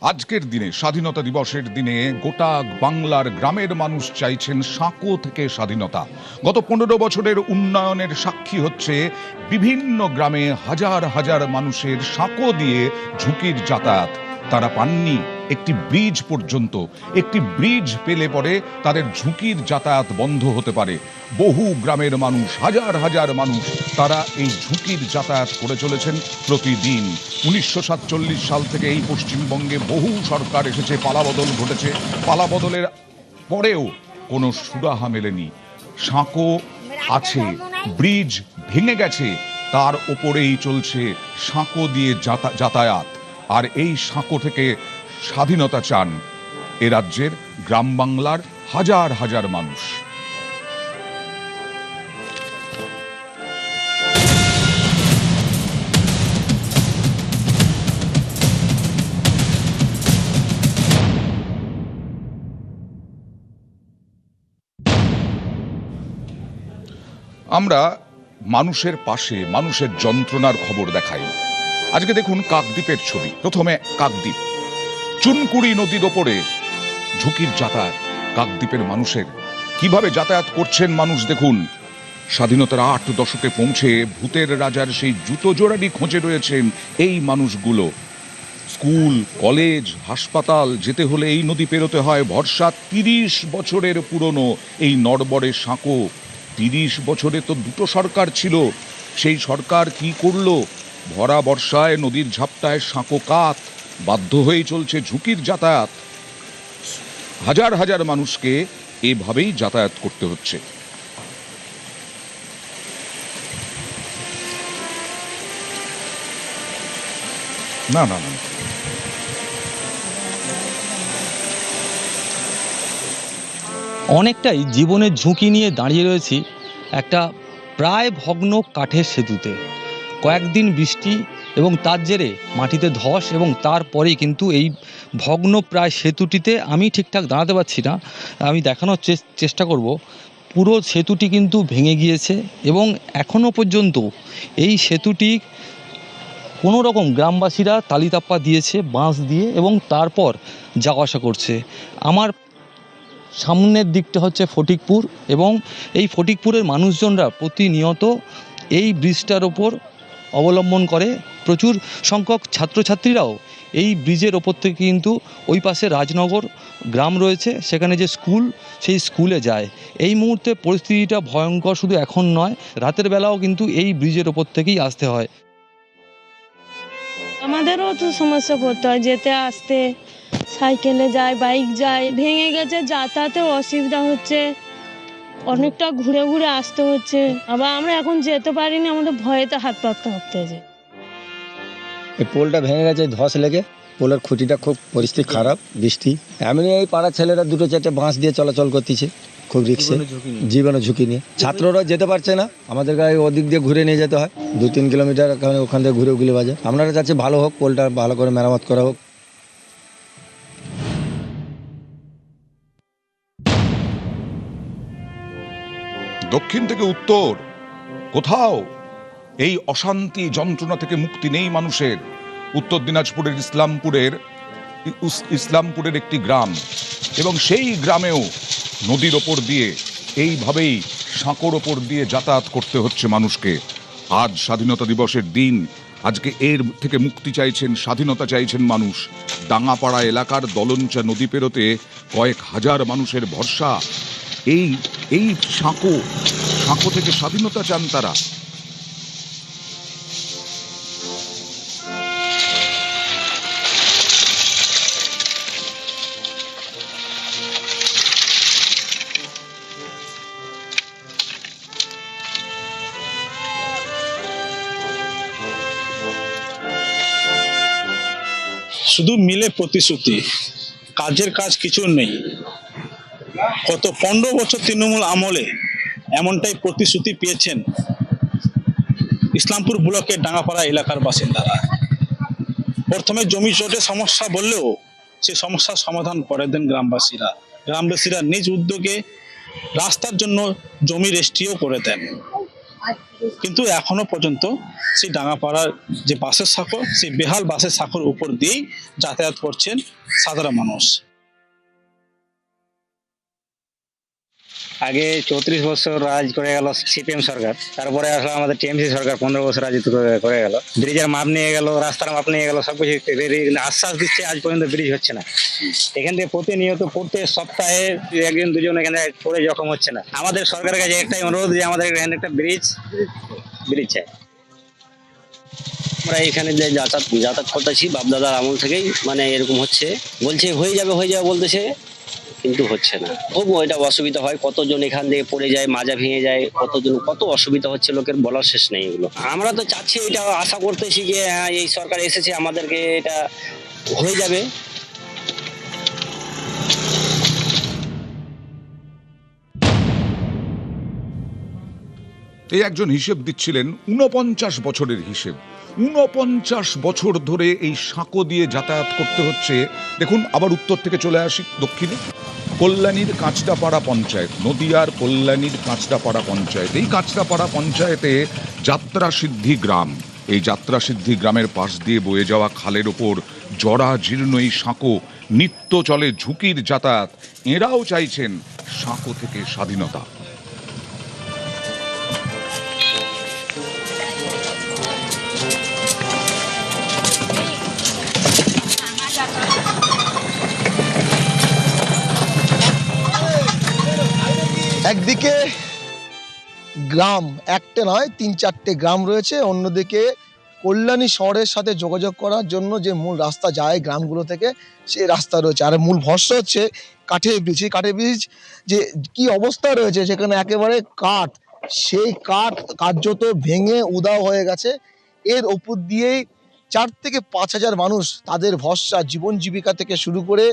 আজকের দিনে স্বাধীনতা দিবসের দিনে গোটা বাংলার গ্রামের মানুষ চাইছেন সাঁকো থেকে স্বাধীনতা। গত 15 বছরের উন্নয়নের সাক্ষী হচ্ছে বিভিন্ন গ্রামে হাজার হাজার মানুষের সাঁকো দিয়ে ঝুঁকির যাতায়াত। তারা পাননি একটি ব্রিজ পর্যন্ত। একটি ব্রিজ পেলে পরে তাদের ঝুঁকির যাতায়াত বন্ধ হতে পারে। বহু গ্রামের মানুষ, হাজার হাজার মানুষ, তারা এই ঝুঁকির যাতায়াত করে চলেছেন প্রতিদিন। 1947 সাল থেকে এই পশ্চিমবঙ্গে বহু সরকার এসেছে, পালাবদল ঘটেছে, পালাবদলের পরেও কোনো সুরাহা মেলেনি। সাঁকো আছে, ব্রিজ ভেঙে গেছে, তার ওপরেই চলছে সাঁকো দিয়ে যাতায়াত। আর এই সাঁকো থেকে স্বাধীনতা চান এ রাজ্যের গ্রাম বাংলার হাজার হাজার মানুষ। আমরা মানুষের পাশে, মানুষের যন্ত্রণার খবর দেখাই। আজকে দেখুন কাকদ্বীপের ছবি। প্রথমে কাকদ্বীপ, চুনকুড়ি নদীর ওপরে ঝুঁকির যাতায়াত কাকদ্বীপের মানুষের। কিভাবে যাতায়াত করছেন মানুষ দেখুন। স্বাধীনতার 8 দশকে পৌঁছে ভূতের রাজার সেই জুতো জোড়ারই খোঁজে রয়েছেন এই মানুষগুলো। স্কুল, কলেজ, হাসপাতাল যেতে হলে এই নদী পেরোতে হয়। ভরসা 30 বছরের পুরনো এই নড়বড়ে সাঁকো। 30 বছরে তো দুটো সরকার ছিল, সেই সরকার কি করলো? ভরা বর্ষায় নদীর ঝাপটায় সাঁকো কাত, বাধ্য হয়েই চলছে ঝুঁকির যাতায়াত। হাজার হাজার মানুষকে এভাবেই যাতায়াত করতে হচ্ছে। না না না, অনেকটাই জীবনের ঝুঁকি নিয়ে দাঁড়িয়ে রয়েছি একটা প্রায় ভগ্ন কাঠের সেতুতে। কয়েকদিন বৃষ্টি এবং তার জেরে মাটিতে ধস, এবং তারপরেই কিন্তু এই ভগ্ন প্রায় সেতুটিতে আমি ঠিকঠাক দাঁড়াতে পারছি না। আমি দেখানোর চেষ্টা করব। পুরো সেতুটি কিন্তু ভেঙে গিয়েছে এবং এখনও পর্যন্ত এই সেতুটি কোনো রকম গ্রামবাসীরা তালিতাপ্পা দিয়েছে বাঁশ দিয়ে, এবং তারপর যাওয়া আসা করছে। আমার সামনের দিকটা হচ্ছে ফটিকপুর, এবং এই ফটিকপুরের মানুষজনরা প্রতিনিয়ত এই ব্রিজটার ওপর অবলম্বন করে। প্রচুর সংখ্যক ছাত্রছাত্রীরাও এই ব্রিজের ওপর থেকে কিন্তু ওই পাশে রাজনগর গ্রাম রয়েছে, সেখানে যে স্কুল, সেই স্কুলে যায়। এই মুহূর্তে পরিস্থিতিটা ভয়ঙ্কর, শুধু এখন নয়, রাতের বেলাও কিন্তু এই ব্রিজের ওপর থেকেই আসতে হয়। আমাদেরও তো সমস্যা পড়তে হয়, যেতে আসতে, সাইকেলে যায়, বাইক যায়, ভেঙে গেছে, যাতায়াতে অসুবিধা হচ্ছে, অনেকটা ঘুরে ঘুরে আসতে হচ্ছে। আবার আমরা এখন যেতে পারিনি, আমাদের ভয়েতে হাত পা কাঁপতে আছে। এই পোলটা ভেঙে গেছে ধস লেগে। পোলের খুঁটিটা খুব পরিস্থিতি খারাপ, বৃষ্টি এমনি এই পাড়ার ছেলেরা 2-4টে বাঁশ দিয়ে চলাচল করতেছে, খুব রিক্সে, জীবনে ঝুঁকি নিয়ে। ছাত্ররা যেতে পারছে না, আমাদের গায়ে ওদিক দিয়ে ঘুরে নিয়ে যেতে হয় 2-3 কিলোমিটার, ওখান থেকে ঘুরে উগলি বাজে। আপনারা চাচ্ছি ভালো হোক, পোলটা ভালো করে মেরামত করা হোক। দক্ষিণ থেকে উত্তর কোথাও এই অশান্তি যন্ত্রণা থেকে মুক্তি নেই মানুষের। উত্তর দিনাজপুরের ইসলামপুরের একটি গ্রাম, এবং সেই গ্রামেও নদীর ওপর দিয়ে এইভাবেই সাঁকোর ওপর দিয়ে যাতায়াত করতে হচ্ছে মানুষকে। আজ স্বাধীনতা দিবসের দিন, আজকে এর থেকে মুক্তি চাইছেন, স্বাধীনতা চাইছেন মানুষ। ডাঙ্গাপাড়া এলাকার দলঞ্চা নদী পেরোতে কয়েক হাজার মানুষের ভরসা এই সাঁকো থেকে স্বাধীনতা চান তারা। শুধু মিলে প্রতিশ্রুতি, কাজের কাজ কিছু নেই। গত 15 বছর তৃণমূল আমলে এমনটাই প্রতিশ্রুতি পেয়েছেন ইসলামপুর ব্লকের ডাঙ্গাপাড়া এলাকার বাসিন্দারা। প্রথমে জমি জটের সমস্যা বললেও সেই সমস্যার সমাধান করে দেন গ্রামবাসীরা নিজ উদ্যোগে রাস্তার জন্য জমি রেজিস্ট্রিও করে দেন। কিন্তু এখনো পর্যন্ত সেই ডাঙ্গাপাড়ার যে বাসের সাঁকো, সেই বেহাল বাসের সাঁকোর উপর দিয়েই যাতায়াত করছেন সাধারণ মানুষ। আগে 34 বছর রাজ করে গেল সিপিএম সরকার, তারপরে আসলে আমাদের টিএমসি সরকার 15 বছর রাজত্ব করে গেল। ব্রিজের মাপ নিয়ে গেল, রাস্তার মাপ নিয়ে গেল, সবকিছু আশ্বাস দিচ্ছে, আজ পর্যন্ত ব্রিজ হচ্ছে না। এখান থেকে প্রতিনিয়ত প্রত্যেক সপ্তাহে একজন দুজন এখানে পড়ে জখম হচ্ছে না। আমাদের সরকারের কাছে একটাই অনুরোধ যে আমাদের এখানে একটা ব্রিজ চাই। আমরা এখানে যে যাতায়াত করতেছি বাপদাদার আমল থেকেই, মানে এরকম হচ্ছে, বলছে হয়ে যাবে বলতেছে, কিন্তু হচ্ছে না। খুব এটা অসুবিধা হয়, কতজন এখান থেকে পড়ে যায়, মাজা ভেঙে যায়, কত অসুবিধা হচ্ছে, লোকের বলার শেষ নেই এগুলো। আমরা তো চাচ্ছি, এটা আশা করতেছি যে হ্যাঁ এই সরকার এসেছে, আমাদেরকে এটা হয়ে যাবে। এই একজন হিসেব দিচ্ছিলেন 49 বছরের হিসেব। 49 বছর ধরে এই সাঁকো দিয়ে যাতায়াত করতে হচ্ছে। দেখুন, আবার উত্তর থেকে চলে আসি দক্ষিণে। কল্যাণীর কাঁচরাপাড়া পঞ্চায়েত, নদিয়ার কল্যাণীর কাঁচরাপাড়া পঞ্চায়েত। এই কাঁচরাপাড়া পঞ্চায়েতে যাত্রা সিদ্ধি গ্রাম, এই যাত্রা সিদ্ধি গ্রামের পাশ দিয়ে বয়ে যাওয়া খালের ওপর জরা জীর্ণ এই সাঁকো, নিত্য চলে ঝুঁকির যাতায়াত। এরাও চাইছেন সাঁকো থেকে স্বাধীনতা। একদিকে গ্রাম একটা নয় 3-4টে গ্রাম রয়েছে, অন্যদিকে কল্যাণী শহরের সাথে যোগাযোগ করার জন্য যে মূল রাস্তা যায় গ্রামগুলো থেকে, সেই রাস্তা রয়েছে। আর মূল ভরসা হচ্ছে কাঠের ব্রিজ। এই কাঠের ব্রিজ যে কি অবস্থা রয়েছে, সেখানে একেবারে কাঠ, সেই কাঠ কার্যত ভেঙে উধাও হয়ে গেছে। এর ওপর দিয়েই 4 থেকে 5 হাজার মানুষ তাদের ভরসা, জীবন জীবিকা থেকে শুরু করে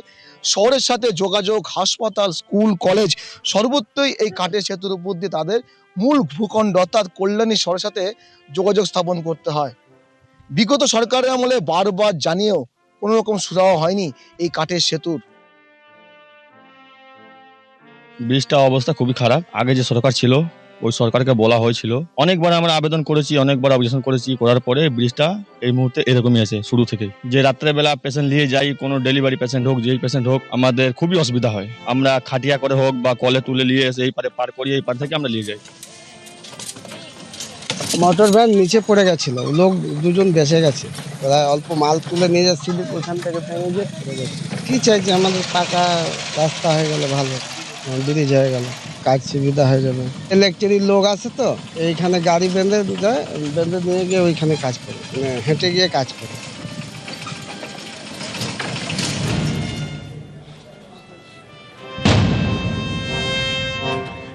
শহরের সাথে যোগাযোগ, হাসপাতাল, স্কুল, কলেজ, সর্বত্রই এই কাঠের সেতুর উপর দিয়ে তাদের মূল ভূখণ্ড অর্থাৎ কল্যাণী শহরের সাথে যোগাযোগ স্থাপন করতে হয়। বিগত সরকারের আমলে বারবার জানিয়েও কোনো রকম সুরাহা হয়নি এই কাঠের সেতুর। ব্রিজটা অবস্থা খুবই খারাপ। আগে যে সরকার ছিল ওই সরকারকে বলা হয়েছিল, অনেকবার আমরা আবেদন করেছি, অনেকবার অবজেকশন করেছি, করার পরে ব্রিজটা এই মুহূর্তে এরকমই আছে শুরু থেকে। যে রাত্রেবেলা পেশেন্ট নিয়ে যাই, কোনো ডেলিভারি পেশেন্ট হোক, যেই পেশেন্ট হোক, আমাদের খুবই অসুবিধা হয়। আমরা খাটিয়া করে হোক বা কলে তুলে নিয়ে এসে এই পারে পার করি, এই পার থেকে আমরা নিয়ে যাই। মোটর ভ্যান নিচে পড়ে গেছিল, লোক 2জন বেঁচে গেছে, ওরা অল্প মাল তুলে নিয়ে যাচ্ছিল, ওখান থেকে ভেঙে গিয়ে পড়ে গেছে। কি চাইছে, আমাদের পাকা রাস্তা হয়ে গেলে ভালো, ব্রিজ হয়ে গেল, কাজ সুবিধা হয়ে যাবে। ইলেকট্রিক লোক আছে তো, এইখানে গাড়ি বেঁধে যায়, বেঁধে নিয়ে গিয়ে ওইখানে কাজ করে, মানে হেঁটে গিয়ে কাজ করে।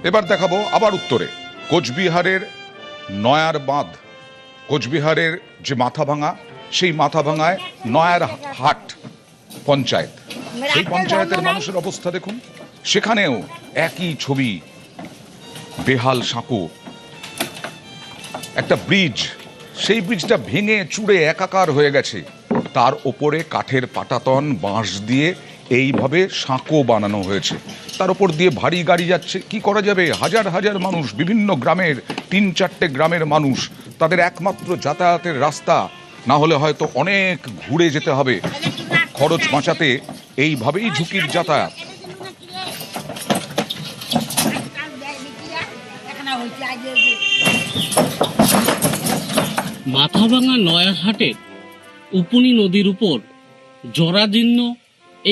এবার দেখাবো আবার উত্তরে কোচবিহারের নয়ার বাঁধ। কোচবিহারের যে মাথাভাঙা, সেই মাথাভাঙায় নয়ার হাট পঞ্চায়েত, সেই পঞ্চায়েতের মানুষের অবস্থা দেখুন। সেখানেও একই ছবি, বেহাল সাঁকো, একটা ব্রিজ, সেই ব্রিজটা ভেঙে চুড়ে একাকার হয়ে গেছে। তার ওপরে কাঠের পাটাতন, বাঁশ দিয়ে এইভাবে সাঁকো বানানো হয়েছে। তার উপর দিয়ে ভারী গাড়ি যাচ্ছে। কি করা যাবে? হাজার হাজার মানুষ, বিভিন্ন গ্রামের 3-4টে গ্রামের মানুষ, তাদের একমাত্র যাতায়াতের রাস্তা না হলে হয়তো অনেক ঘুরে যেতে হবে। খরচ বাঁচাতে এইভাবেই ঝুঁকির যাতায়াত। মাথাভাঙা নয়ারহাটের উপুনি নদীর উপর জরাজীর্ণ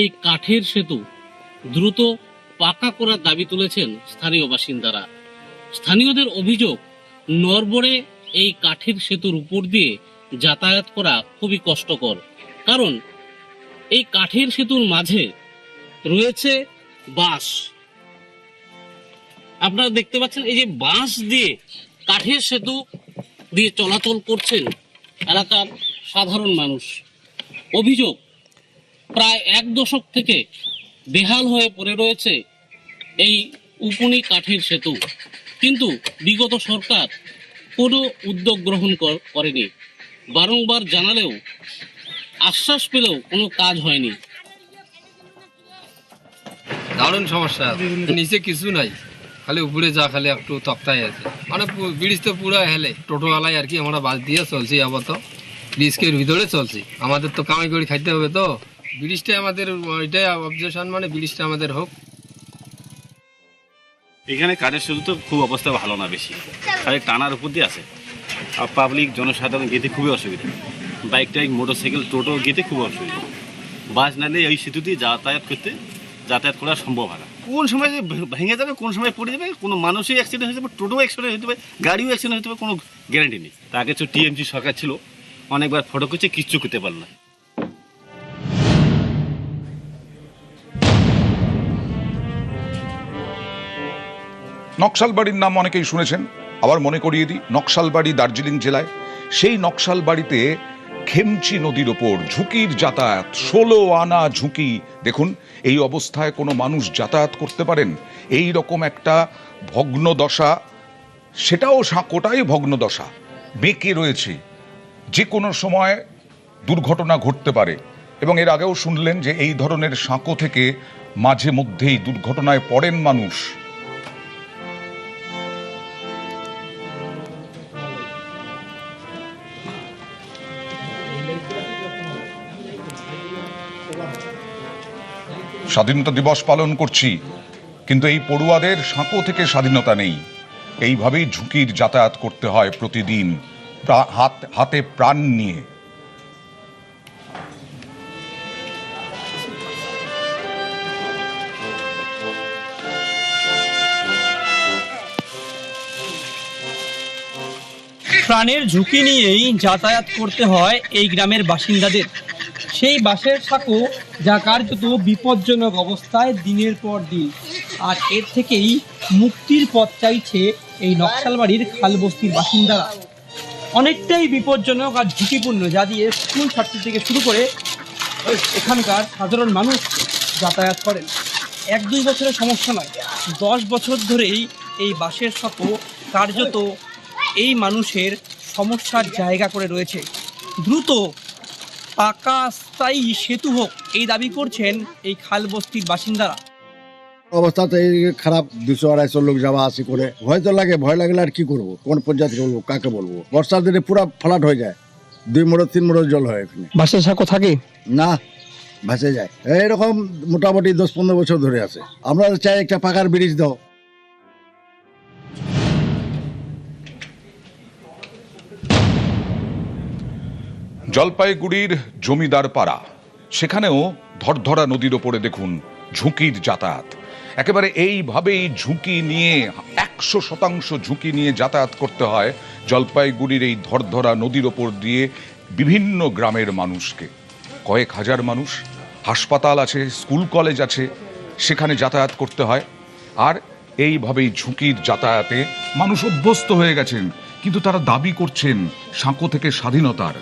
এই কাঠের সেতু দ্রুত পাকা করার দাবি তুলেছেন স্থানীয় বাসিন্দারা। স্থানীয়দের অভিযোগ, নড়বড়ে এই কাঠের সেতুর উপর দিয়ে যাতায়াত করা খুবই কষ্টকর, কারণ এই কাঠের সেতুর মাঝে রয়েছে বাঁশ। আপনারা দেখতে পাচ্ছেন, এই যে বাঁশ দিয়ে কাঠের সেতু দিয়ে চলাচল করছেন এলাকার সাধারণ মানুষ। অভিযোগ, প্রায় 1 দশক থেকে বেহাল হয়ে পড়ে রয়েছে এই উপুনি কাঠের সেতু, কিন্তু বিগত সরকার কোনো উদ্যোগ গ্রহণ করেনি। বারংবার জানালেও, আশ্বাস পেলেও কোনো কাজ হয়নি। দারুণ সমস্যা, নিচে কিছু নাই, খালি উপরে যা খালি একটু তক্তাই আছে মানে ব্রিজ তো পুরো হেলে টোটোওয়ালাই আর কি আমরা বাস দিয়ে চলছি আপাতত ব্রিজকের ভিতরে চলছি আমাদের তো কামাই করে খাইতে হবে তো ব্রিজটা আমাদের এটাই অবজেকশন মানে ব্রিজটা আমাদের হোক। এখানে কাজের শুধু তো খুব অবস্থা ভালো না, বেশি খালি টানার উপর দিয়ে আছে আর পাবলিক জনসাধারণ যেতে খুবই অসুবিধা, বাইক টাইক মোটরসাইকেল টোটো যেতে খুব অসুবিধা, বাস নালে এই সেতু দিয়ে যাতায়াত করা সম্ভব হয় না। কোন সময় যে ভেঙে যাবে, কোন সময় পড়ে যাবে, কোনো মানুষই অ্যাক্সিডেন্ট হয়ে যাবে, টোটো অ্যাক্সিডেন্ট হতে পারে, গাড়িও অ্যাক্সিডেন্ট হতে পারে, কোনো গ্যারান্টি নেই। তা আগে তো টিএমসি সরকার ছিল, অনেকবার ফটো করছে, কিচ্ছু করতে পারল না। নকশালবাড়ির নাম অনেকেই শুনেছেন, আবার মনে করিয়ে দিই নকশালবাড়ি দার্জিলিং জেলায়। সেই নকশালবাড়িতে খেমচি নদীর ওপর ঝুঁকির যাতায়াত, 16 আনা ঝুঁকি। দেখুন এই অবস্থায় কোনো মানুষ যাতায়াত করতে পারেন? এই রকম একটা ভগ্ন দশা, সেটাও সাঁকোটাই ভগ্ন দশা, বেঁকে রয়েছে, যে কোনো সময় দুর্ঘটনা ঘটতে পারে। এবং এর আগেও শুনলেন যে এই ধরনের সাঁকো থেকে মাঝে মধ্যেই দুর্ঘটনায় পড়েন মানুষ। স্বাধীনতা দিবস পালন করছি, কিন্তু এই পড়ুয়াদের সাঁকো থেকে স্বাধীনতা নেই। এইভাবেই ঝুঁকির যাতায়াত করতে হয় প্রতিদিন, হাতে প্রাণ নিয়ে। প্রাণের ঝুঁকি নিয়েই যাতায়াত করতে হয় এই গ্রামের বাসিন্দাদের। সেই বাঁশের সাঁকো যা কার্যত বিপজ্জনক অবস্থায় দিনের পর দিন, আর এর থেকেই মুক্তির পথ চাইছে এই নকশালবাড়ির খালবস্তির বাসিন্দারা। অনেকটাই বিপজ্জনক আর ঝুঁকিপূর্ণ, যা দিয়ে স্কুল ছাত্রী থেকে শুরু করে এখানকার সাধারণ মানুষ যাতায়াত করেন। 1-2 বছরের সমস্যা নয়, 10 বছর ধরেই এই বাঁশের সাঁকো কার্যত এই মানুষের সমস্যার জায়গা করে রয়েছে। দ্রুত পাকা স্থায়ী সেতু হোক এই দাবি করছেন এই খালবস্তির বাসিন্দারা। অবস্থা তো এই খারাপ, 200-250 লোক যাওয়া আসি করে, ভয় তো লাগে। ভয় লাগলে আর কি করবো, কোন পর্যায়ে বলবো, কাকে বলবো? বর্ষার দিনে পুরো ফ্লাট হয়ে যায়, 2 মোড় 3 মোড় জল হয় এখানে। বাঁশের সাঁকো থাকে না, ভেসে যায়। এইরকম মোটামুটি 10-15 বছর ধরে আছে। আমরা চাই একটা পাকার ব্রিজ দাও। জলপাইগুড়ির জমিদার পাড়া, সেখানেও ধরধরা নদীর ওপরে দেখুন ঝুঁকির যাতায়াত। একেবারে এইভাবেই ঝুঁকি নিয়ে, 100% ঝুঁকি নিয়ে যাতায়াত করতে হয় জলপাইগুড়ির এই ধরধরা নদীর ওপর দিয়ে বিভিন্ন গ্রামের মানুষকে। কয়েক হাজার মানুষ, হাসপাতাল আছে, স্কুল কলেজ আছে, সেখানে যাতায়াত করতে হয়। আর এইভাবেই ঝুঁকির যাতায়াতে মানুষ অভ্যস্ত হয়ে গেছেন, কিন্তু তারা দাবি করছেন সাঁকো থেকে স্বাধীনতার।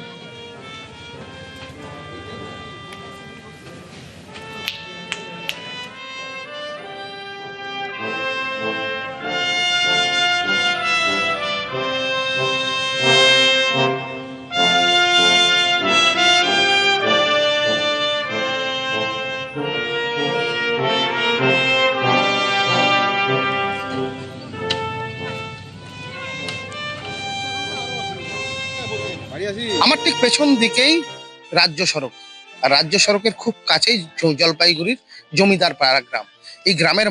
আমার ঠিক পেছন দিকেই রাজ্য সড়ক, আর রাজ্য সড়কের খুব কাছেই জলপাইগুড়ির জমিদার পাড়া গ্রাম। এই গ্রামের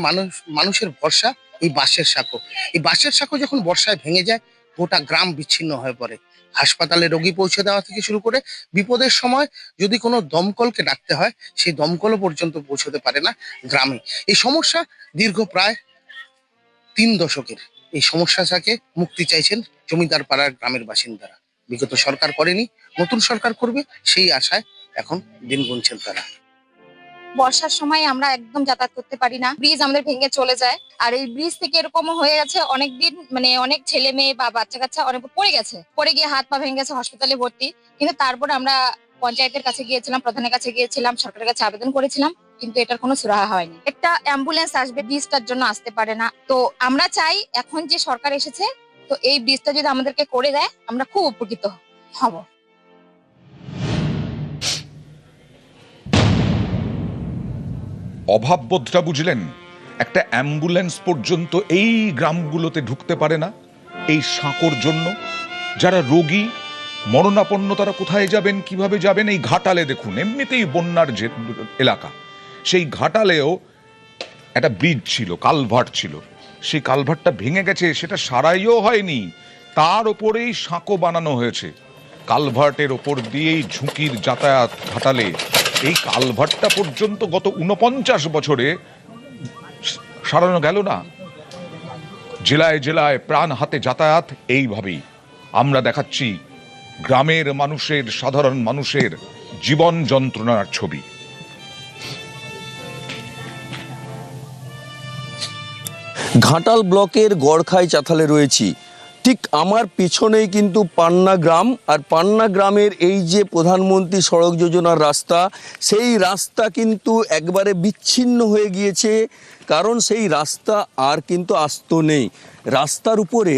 মানুষের ভরসা এই বাঁশের সাঁকো। এই বাঁশের সাঁকো যখন বর্ষায় ভেঙে যায়, গোটা গ্রাম বিচ্ছিন্ন হয়ে পড়ে। হাসপাতালে রোগী পৌঁছে দেওয়া থেকে শুরু করে বিপদের সময় যদি কোনো দমকলকে ডাকতে হয়, সেই দমকলও পর্যন্ত পৌঁছতে পারে না গ্রামে। এই সমস্যা দীর্ঘ প্রায় 3 দশকের। এই সমস্যা থেকে মুক্তি চাইছেন জমিদার পাড়ার গ্রামের বাসিন্দারা। বিগত সরকার করেনি, নতুন সরকার করবে সেই আশায় এখন দিন গুনছেন তারা। বর্ষার সময় আমরা একদম যাতায়াত করতে পারি না, ব্রিজ আমাদের ভেঙে চলে যায়। আর এই ব্রিজ থেকে এরকম হয়ে গেছে অনেকদিন, মানে অনেক ছেলে মেয়ে বা বাচ্চা কাচ্চা অনেক পড়ে গেছে, পড়ে গিয়ে হাত পা ভেঙে গেছে, হসপিটালে ভর্তি। কিন্তু তারপর আমরা পঞ্চায়েতের কাছে গিয়েছিলাম, প্রধানের কাছে গিয়েছিলাম, সরকারের কাছে আবেদন করেছিলাম, কিন্তু এটার কোনো সুরাহা হয়নি। একটা অ্যাম্বুলেন্স আসবে, ব্রিজটার জন্য আসতে পারে না। তো আমরা চাই এখন যে সরকার এসেছে, তো এই ব্রিজটা যদি আমাদেরকে করে দেয় আমরা খুব উপকৃত হব। অভাববোধটা বুঝলেন? একটা অ্যাম্বুলেন্স পর্যন্ত এই গ্রামগুলোতে ঢুকতে পারে না এই সাঁকোর জন্য। যারা রোগী মরণাপন্ন তারা কোথায় যাবেন, কিভাবে যাবেন? এই ঘাটালে দেখুন, এমনিতেই বন্যার যে এলাকা, সেই ঘাটালেও একটা ব্রিজ ছিল, কালভার্ট ছিল, সেই কালভার্টটা ভেঙে গেছে, সেটা সারাইও হয়নি, তার ওপরেই সাঁকো বানানো হয়েছে। কালভার্টের ওপর দিয়েই ঝুঁকির যাতায়াত ঘাটালে। এই কালভার্টটা পর্যন্ত গত 49 বছরে সারানো গেল না। জেলায় জেলায় প্রাণ হাতে যাতায়াত এইভাবেই। আমরা দেখাচ্ছি গ্রামের মানুষের, সাধারণ মানুষের জীবন যন্ত্রণার ছবি। ঘাটাল ব্লকের গড়খাই চাতালে রয়েছি। ঠিক আমার পিছনেই কিন্তু পান্না গ্রাম, আর পান্না গ্রামের এই যে প্রধানমন্ত্রী সড়ক যোজনার রাস্তা, সেই রাস্তা কিন্তু একবারে বিচ্ছিন্ন হয়ে গিয়েছে, কারণ সেই রাস্তা আর কিন্তু আস্ত নেই। রাস্তার উপরে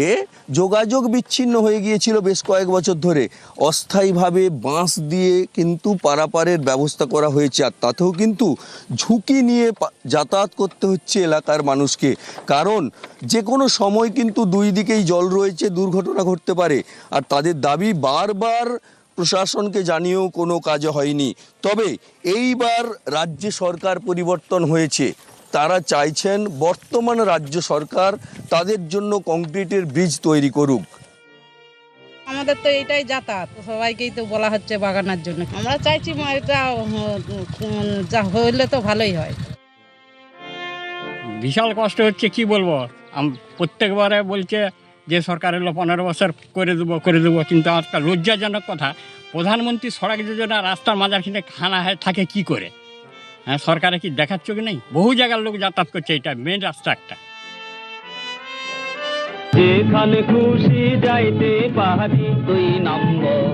যোগাযোগ বিচ্ছিন্ন হয়ে গিয়েছিল বেশ কয়েক বছর ধরে। অস্থায়ীভাবে বাঁশ দিয়ে কিন্তু পারাপারের ব্যবস্থা করা হয়েছে, আর তাতেও কিন্তু ঝুঁকি নিয়ে যাতায়াত করতে হচ্ছে এলাকার মানুষকে, কারণ যে কোনো সময় কিন্তু দুই দিকেই জল রয়েছে, দুর্ঘটনা ঘটতে পারে। আর তাদের দাবি বারবার প্রশাসনকে জানিয়েও কোনো কাজ হয়নি। তবে এইবার রাজ্য সরকার পরিবর্তন হয়েছে, তারা চাইছেন বর্তমান রাজ্য সরকার তাদের জন্য কংক্রিটের ব্রিজ তৈরি করুক। আমাদের তো এইটাই যাতায়াত, সবাইকেই তো বলা হচ্ছে বাগানোর জন্য। আমরা চাইছি এটা যা হইলে তো ভালোই হয়। বিশাল কষ্ট হচ্ছে, কি বলবো। প্রত্যেকবারে বলছে যে সরকার এলো 15 বছর করে দেবো, কিন্তু আজকাল লজ্জাজনক কথা, প্রধানমন্ত্রী সড়ক যোজনা রাস্তার মাঝখানে খানা থাকে কি করে? হ্যাঁ, সরকারে কি দেখার চোখ নেই? বহু জায়গার লোক যাতায়াত করছে, এটা মেন রাস্তা একটা। যেখানে খুশি যাইতে পারি, 2 নম্বর।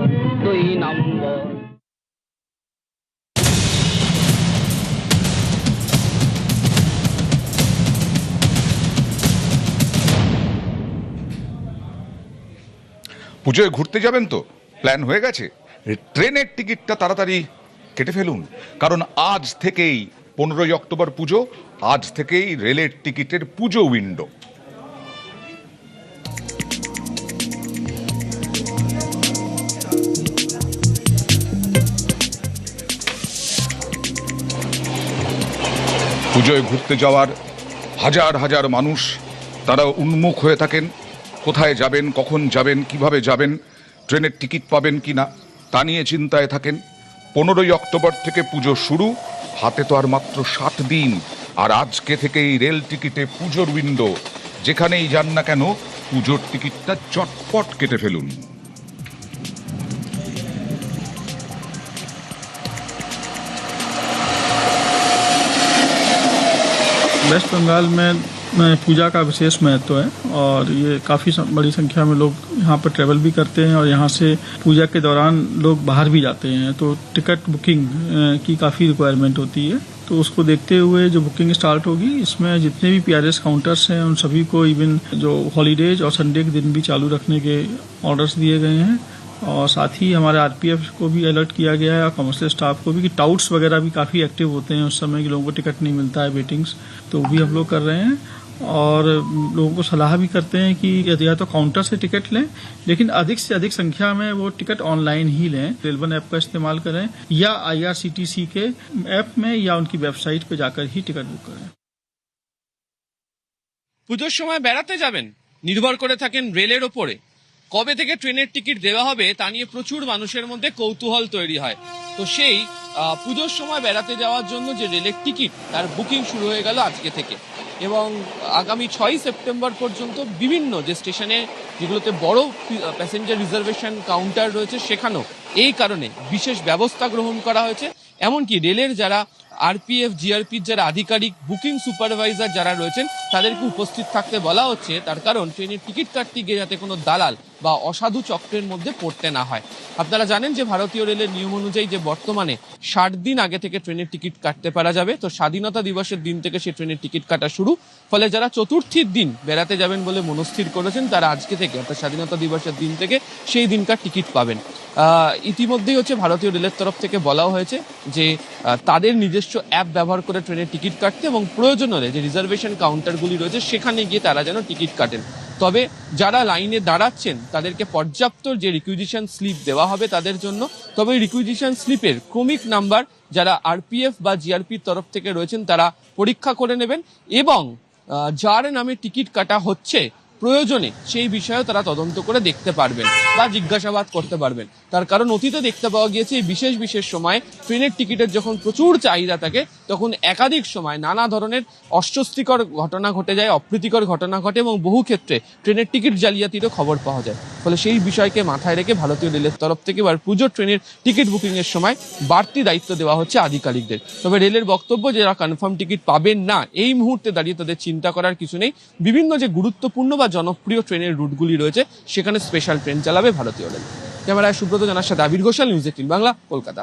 পুজোয় ঘুরতে যাবেন তো? প্ল্যান হয়ে গেছে? ট্রেনের টিকিটটা তাড়াতাড়ি কেটে ফেলুন, কারণ আজ থেকেই 15ই অক্টোবর পুজো, আজ থেকেই রেলের টিকিটের পুজো উইন্ডো। পুজোয় ঘুরতে যাওয়ার হাজার হাজার মানুষ, তারা উন্মুখ হয়ে থাকেন কোথায় যাবেন, কখন যাবেন, কিভাবে যাবেন, ট্রেনের টিকিট পাবেন কিনা তা নিয়ে চিন্তায় থাকেন। 15ই অক্টোবর থেকে পুজো শুরু, হাতে তো আর মাত্র 7 দিন, আর আজকে থেকেই রেল টিকিটে পুজোর উইন্ডো। যেখানেই যান না কেন পুজোর টিকিটটা চটপট কেটে ফেলুন। वेस्ट बंगाल में पूजा का विशेष महत्व है और ये काफ़ी बड़ी संख्या में लोग यहाँ पर ट्रैवल भी करते हैं और यहाँ से पूजा के दौरान लोग बाहर भी जाते हैं, तो टिकट बुकिंग की काफ़ी रिक्वायरमेंट होती है। तो उसको देखते हुए जो बुकिंग स्टार्ट होगी, इसमें जितने भी PRS काउंटर्स हैं उन सभी को इवन जो हॉलीडेज और संडे के दिन भी चालू रखने के ऑर्डर्स दिए गए हैं। और साथ ही हमारे RPF को भी अलर्ट किया गया है और कमर्शियल स्टाफ को भी, कि टाउट्स वगैरह भी काफ़ी एक्टिव होते हैं उस समय कि लोगों को टिकट नहीं मिलता है, वेटिंग्स, तो वो भी हम लोग कर रहे हैं। और लोगों को सलाह भी करते हैं कि या तो काउंटर से टिकट लें, लेकिन अधिक से अधिक संख्या में वो टिकट ऑनलाइन ही लें। रेलवन ऐप का इस्तेमाल करें या IRCTC के ऐप में या उनकी वेबसाइट पर जाकर ही टिकट बुक करें। পুজোর সময় বেড়াতে যাবেন, নির্ভর করে থাকেন রেলের ওপরে। কবে থেকে ট্রেনের টিকিট দেওয়া হবে তা নিয়ে প্রচুর মানুষের মধ্যে কৌতূহল তৈরি হয়। তো সেই পুজোর সময় বেড়াতে যাওয়ার জন্য যে রেলের টিকিট, তার বুকিং শুরু হয়ে গেল আজকে থেকে, এবং আগামী 6ই সেপ্টেম্বর পর্যন্ত বিভিন্ন যে স্টেশনে যেগুলোতে বড় প্যাসেঞ্জার রিজার্ভেশন কাউন্টার রয়েছে, সেখানেও এই কারণে বিশেষ ব্যবস্থা গ্রহণ করা হয়েছে। এমনকি রেলের যারা RPF GRPর যারা আধিকারিক, বুকিং সুপারভাইজার যারা রয়েছেন, তাদেরকে উপস্থিত থাকতে বলা হচ্ছে। তার কারণ ট্রেনের টিকিট কাটতে গিয়ে যাতে কোনো দালাল বা অসাধু চক্রের মধ্যে পড়তে না হয়। আপনারা জানেন যে ভারতীয় রেলের নিয়ম অনুযায়ী যে বর্তমানে 60 দিন আগে থেকে ট্রেনের টিকিট কাটতে পারা যাবে, তো স্বাধীনতা দিবসের দিন থেকে সেই ট্রেনের টিকিট কাটা শুরু। ফলে যারা চতুর্থীর দিন বেড়াতে যাবেন বলে মনস্থির করেছেন তারা আজকে থেকে অর্থাৎ স্বাধীনতা দিবসের দিন থেকে সেই দিনকার টিকিট পাবেন। ইতিমধ্যেই ভারতীয় রেলের তরফ থেকে বলাও হয়েছে যে তাদের নিজস্ব অ্যাপ ব্যবহার করে ট্রেনের টিকিট কাটতে এবং প্রয়োজন হলে যে রিজার্ভেশন কাউন্টারগুলি রয়েছে সেখানে গিয়ে তারা যেন টিকিট কাটেন। তবে যারা লাইনে দাঁড়াচ্ছেন তাদেরকে পর্যাপ্ত যে রিকুইজিশন স্লিপ দেওয়া হবে তাদের জন্য, তবে রিকুইজিশন স্লিপের ক্রমিক নাম্বার যারা আরপিএফ বা জিআরপির তরফ থেকে রয়েছেন তারা পরীক্ষা করে নেবেন এবং যার নামে টিকিট কাটা হচ্ছে প্রয়োজনে সেই বিষয়েও তারা তদন্ত করে দেখতে পারবেন বা জিজ্ঞাসাবাদ করতে পারবেন। তার কারণ অতীতে দেখতে পাওয়া গিয়েছে এই বিশেষ বিশেষ সময়ে ট্রেনের টিকিটের যখন প্রচুর চাহিদা থাকে তখন একাধিক সময় নানা ধরনের অস্বস্তিকর ঘটনা ঘটে যায়, অপ্রীতিকর ঘটনা ঘটে এবং বহু ক্ষেত্রে ট্রেনের টিকিট জালিয়াতিরও খবর পাওয়া যায়। ফলে সেই বিষয়কে মাথায় রেখে ভারতীয় রেলের তরফ থেকে এবার পুজোর ট্রেনের টিকিট বুকিংয়ের সময় বাড়তি দায়িত্ব দেওয়া হচ্ছে আধিকারিকদের। তবে রেলের বক্তব্য যারা কনফার্ম টিকিট পাবেন না এই মুহূর্তে দাঁড়িয়ে তাদের চিন্তা করার কিছু নেই, বিভিন্ন যে গুরুত্বপূর্ণ বা জনপ্রিয় ট্রেনের রুটগুলি রয়েছে সেখানে স্পেশাল ট্রেন চালাবে ভারতীয় রেল। ক্যামেরায় সুব্রত জানার সাথে আবির ঘোষাল, নিউজ 18 বাংলা, কলকাতা।